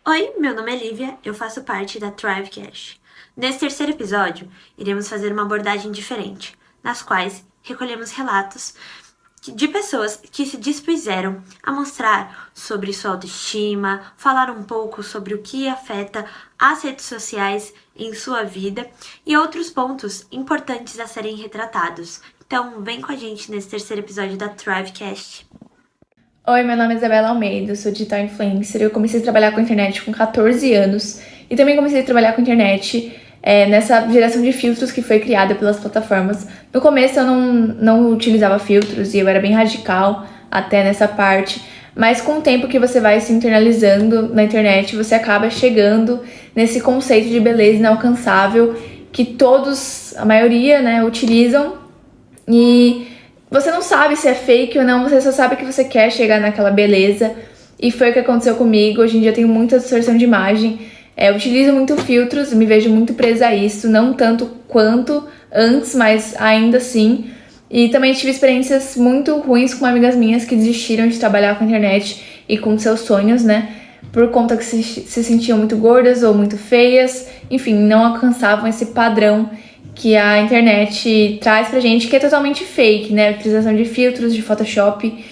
Oi, meu nome é Lívia, eu faço parte da Thrivecast. Nesse terceiro episódio, iremos fazer uma abordagem diferente, nas quais recolhemos relatos de pessoas que se dispuseram a mostrar sobre sua autoestima, falar um pouco sobre o que afeta as redes sociais em sua vida e outros pontos importantes a serem retratados. Então, vem com a gente nesse terceiro episódio da Thrivecast. Oi, meu nome é Isabela Almeida, sou digital influencer. Eu comecei a trabalhar com a internet com 14 anos e também comecei a trabalhar com a internet nessa geração de filtros que foi criada pelas plataformas. No começo eu não utilizava filtros e eu era bem radical até nessa parte, mas com o tempo que você vai se internalizando na internet, você acaba chegando nesse conceito de beleza inalcançável que todos, a maioria, utilizam e você não sabe se é fake ou não, você só sabe que você quer chegar naquela beleza. E foi o que aconteceu comigo. Hoje em dia eu tenho muita distorção de imagem. Eu utilizo muito filtros, me vejo muito presa a isso. Não tanto quanto antes, mas ainda assim. E também tive experiências muito ruins com amigas minhas que desistiram de trabalhar com a internet e com seus sonhos, por conta que se sentiam muito gordas ou muito feias. Enfim, não alcançavam esse padrão que a internet traz pra gente, que é totalmente fake, A utilização de filtros, de Photoshop,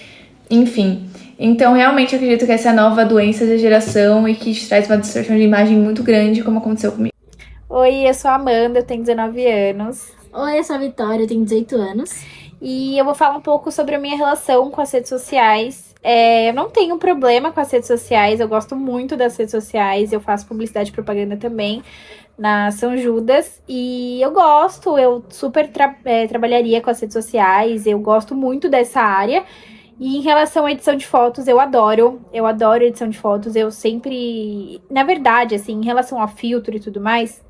enfim. Então, realmente, eu acredito que essa é a nova doença da geração e que te traz uma distorção de imagem muito grande, como aconteceu comigo. Oi, eu sou a Amanda, eu tenho 19 anos. Oi, eu sou a Vitória, eu tenho 18 anos. E eu vou falar um pouco sobre a minha relação com as redes sociais. Eu não tenho problema com as redes sociais, eu gosto muito das redes sociais, eu faço publicidade e propaganda também na São Judas. E eu gosto, eu super trabalharia com as redes sociais, eu gosto muito dessa área. E em relação à edição de fotos, eu adoro edição de fotos, eu sempre... Na verdade, assim, em relação ao filtro e tudo mais...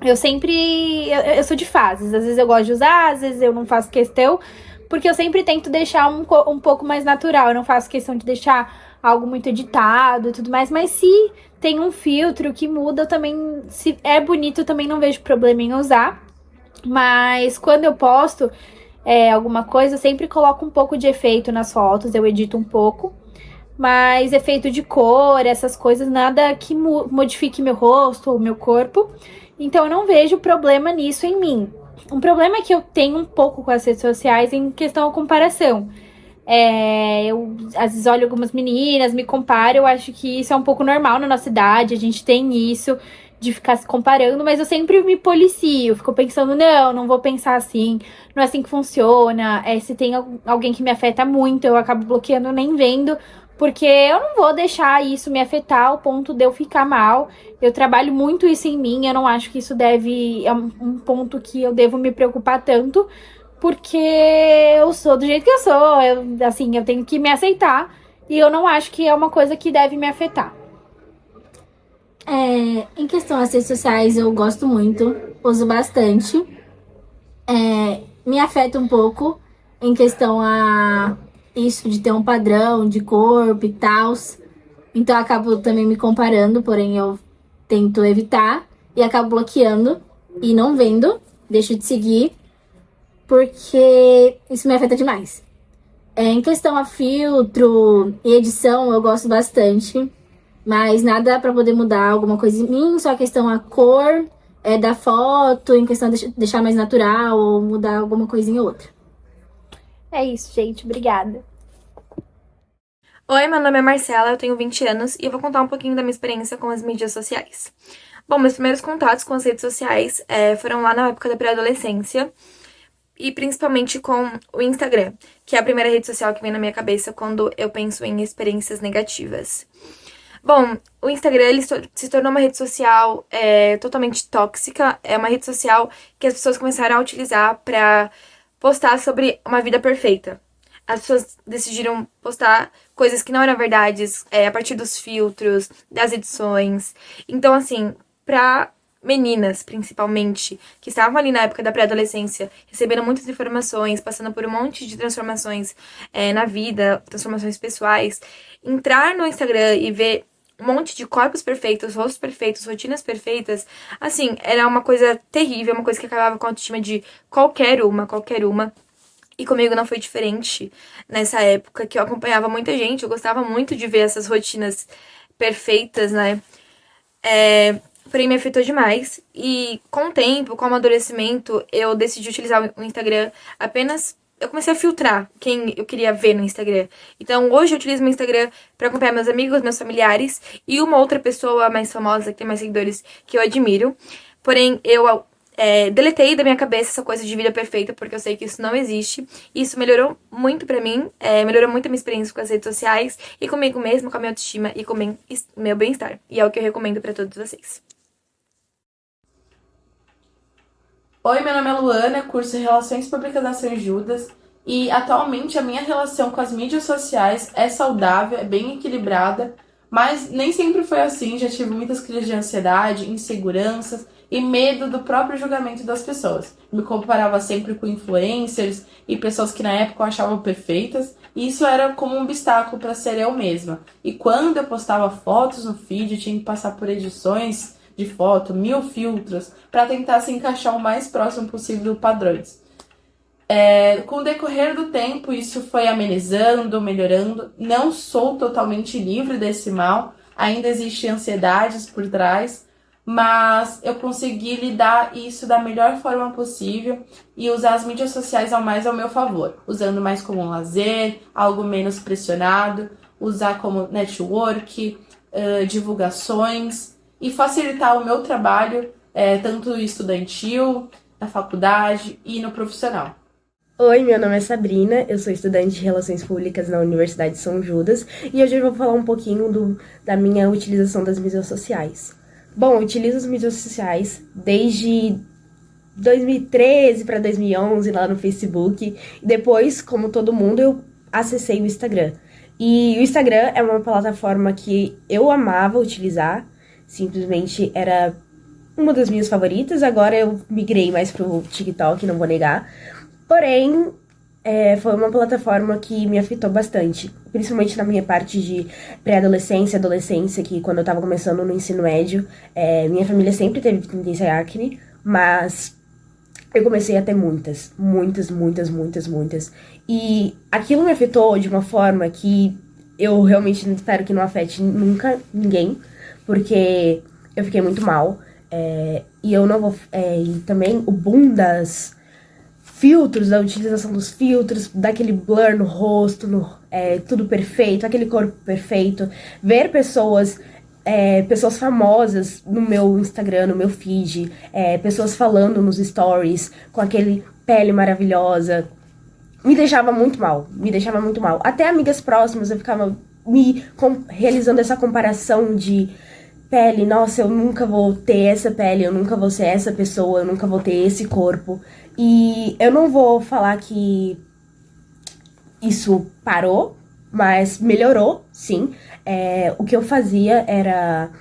Eu sempre... Eu sou de fases. Às vezes eu gosto de usar, às vezes eu não faço questão. Porque eu sempre tento deixar um pouco mais natural. Eu não faço questão de deixar algo muito editado e tudo mais. Mas se tem um filtro que muda, eu também... Se é bonito, eu também não vejo problema em usar. Mas quando eu posto alguma coisa, eu sempre coloco um pouco de efeito nas fotos. Eu edito um pouco. Mas efeito de cor, essas coisas, nada que modifique meu rosto ou meu corpo. Então eu não vejo problema nisso em mim. Um problema que eu tenho um pouco com as redes sociais em questão à comparação. Eu às vezes olho algumas meninas, me comparo, eu acho que isso é um pouco normal na nossa idade, a gente tem isso de ficar se comparando, mas eu sempre me policio, fico pensando, não vou pensar assim, não é assim que funciona, se tem alguém que me afeta muito, eu acabo bloqueando nem vendo, porque eu não vou deixar isso me afetar ao ponto de eu ficar mal. Eu trabalho muito isso em mim, eu não acho que isso é um ponto que eu devo me preocupar tanto, porque eu sou do jeito que eu sou, eu tenho que me aceitar, e eu não acho que é uma coisa que deve me afetar. Em questão às redes sociais, eu gosto muito, uso bastante. Me afeta um pouco em questão a isso de ter um padrão de corpo e tal. Então eu acabo também me comparando, porém eu tento evitar e acabo bloqueando e não vendo, deixo de seguir, porque isso me afeta demais. Em questão a filtro e edição, eu gosto bastante, mas nada pra poder mudar alguma coisa em mim, só a questão a cor da foto, em questão de deixar mais natural ou mudar alguma coisinha ou outra. É isso, gente. Obrigada. Oi, meu nome é Marcela, eu tenho 20 anos e eu vou contar um pouquinho da minha experiência com as mídias sociais. Bom, meus primeiros contatos com as redes sociais foram lá na época da pré-adolescência e principalmente com o Instagram, que é a primeira rede social que vem na minha cabeça quando eu penso em experiências negativas. Bom, o Instagram ele se tornou uma rede social totalmente tóxica, é uma rede social que as pessoas começaram a utilizar para postar sobre uma vida perfeita. As pessoas decidiram postar coisas que não eram verdades, a partir dos filtros, das edições. Então, assim, pra meninas, principalmente, que estavam ali na época da pré-adolescência, recebendo muitas informações, passando por um monte de transformações na vida, transformações pessoais, entrar no Instagram e ver um monte de corpos perfeitos, rostos perfeitos, rotinas perfeitas, assim, era uma coisa terrível, uma coisa que acabava com a autoestima de qualquer uma. E comigo não foi diferente nessa época, que eu acompanhava muita gente, eu gostava muito de ver essas rotinas perfeitas, Porém, me afetou demais. E com o tempo, com o amadurecimento, eu decidi utilizar o Instagram apenas. Eu comecei a filtrar quem eu queria ver no Instagram. Então, hoje eu utilizo meu Instagram pra acompanhar meus amigos, meus familiares e uma outra pessoa mais famosa, que tem mais seguidores, que eu admiro. Porém, eu deletei da minha cabeça essa coisa de vida perfeita, porque eu sei que isso não existe. E isso melhorou muito pra mim, melhorou muito a minha experiência com as redes sociais e comigo mesma, com a minha autoestima e com o meu bem-estar. E é o que eu recomendo pra todos vocês. Oi, meu nome é Luana, curso Relações Públicas da São Judas e atualmente a minha relação com as mídias sociais é saudável, é bem equilibrada, mas nem sempre foi assim, já tive muitas crises de ansiedade, inseguranças e medo do próprio julgamento das pessoas. Me comparava sempre com influencers e pessoas que na época eu achava perfeitas, e isso era como um obstáculo para ser eu mesma. E quando eu postava fotos no feed, eu tinha que passar por edições de foto, 1000 filtros, para tentar se encaixar o mais próximo possível dos padrões. Com o decorrer do tempo, isso foi amenizando, melhorando. Não sou totalmente livre desse mal, ainda existem ansiedades por trás, mas eu consegui lidar isso da melhor forma possível e usar as mídias sociais ao meu favor, usando mais como um lazer, algo menos pressionado, usar como network, divulgações, e facilitar o meu trabalho, tanto estudantil, na faculdade e no profissional. Oi, meu nome é Sabrina, eu sou estudante de Relações Públicas na Universidade de São Judas e hoje eu vou falar um pouquinho da minha utilização das mídias sociais. Bom, eu utilizo as mídias sociais desde 2013 para 2011 lá no Facebook e depois, como todo mundo, eu acessei o Instagram. E o Instagram é uma plataforma que eu amava utilizar, simplesmente era uma das minhas favoritas. Agora eu migrei mais pro TikTok, não vou negar. Porém, foi uma plataforma que me afetou bastante, principalmente na minha parte de pré-adolescência, adolescência, que quando eu tava começando no ensino médio, minha família sempre teve tendência à acne, mas eu comecei a ter muitas. E aquilo me afetou de uma forma que eu realmente espero que não afete nunca ninguém, porque eu fiquei muito mal. E eu não vou. E também o boom das filtros, da utilização dos filtros, daquele blur no rosto, tudo perfeito, aquele corpo perfeito. Ver pessoas famosas no meu Instagram, no meu feed, pessoas falando nos stories com aquele pele maravilhosa, me deixava muito mal, Até amigas próximas eu ficava realizando essa comparação de pele. Nossa, eu nunca vou ter essa pele, eu nunca vou ser essa pessoa, eu nunca vou ter esse corpo. E eu não vou falar que isso parou, mas melhorou, sim. O que eu fazia era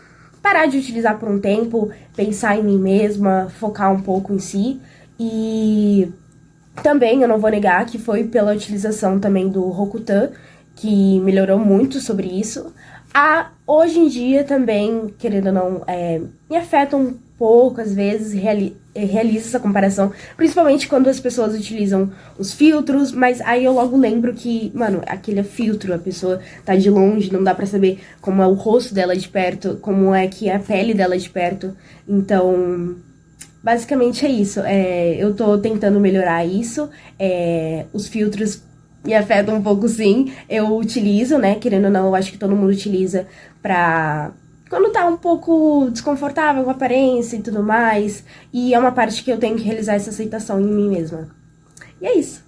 parar de utilizar por um tempo, pensar em mim mesma, focar um pouco em si. E também eu não vou negar que foi pela utilização também do Rokutan que melhorou muito sobre isso. Hoje em dia também, querendo ou não, me afeta um pouco, às vezes, realizo essa comparação, principalmente quando as pessoas utilizam os filtros, mas aí eu logo lembro que, mano, aquele é filtro, a pessoa tá de longe, não dá pra saber como é o rosto dela de perto, como é que é a pele dela de perto. Então, basicamente é isso. Eu tô tentando melhorar isso. Os filtros me afetam um pouco, sim. Eu utilizo, né? Querendo ou não, eu acho que todo mundo utiliza pra quando tá um pouco desconfortável com a aparência e tudo mais. E é uma parte que eu tenho que realizar essa aceitação em mim mesma. E é isso.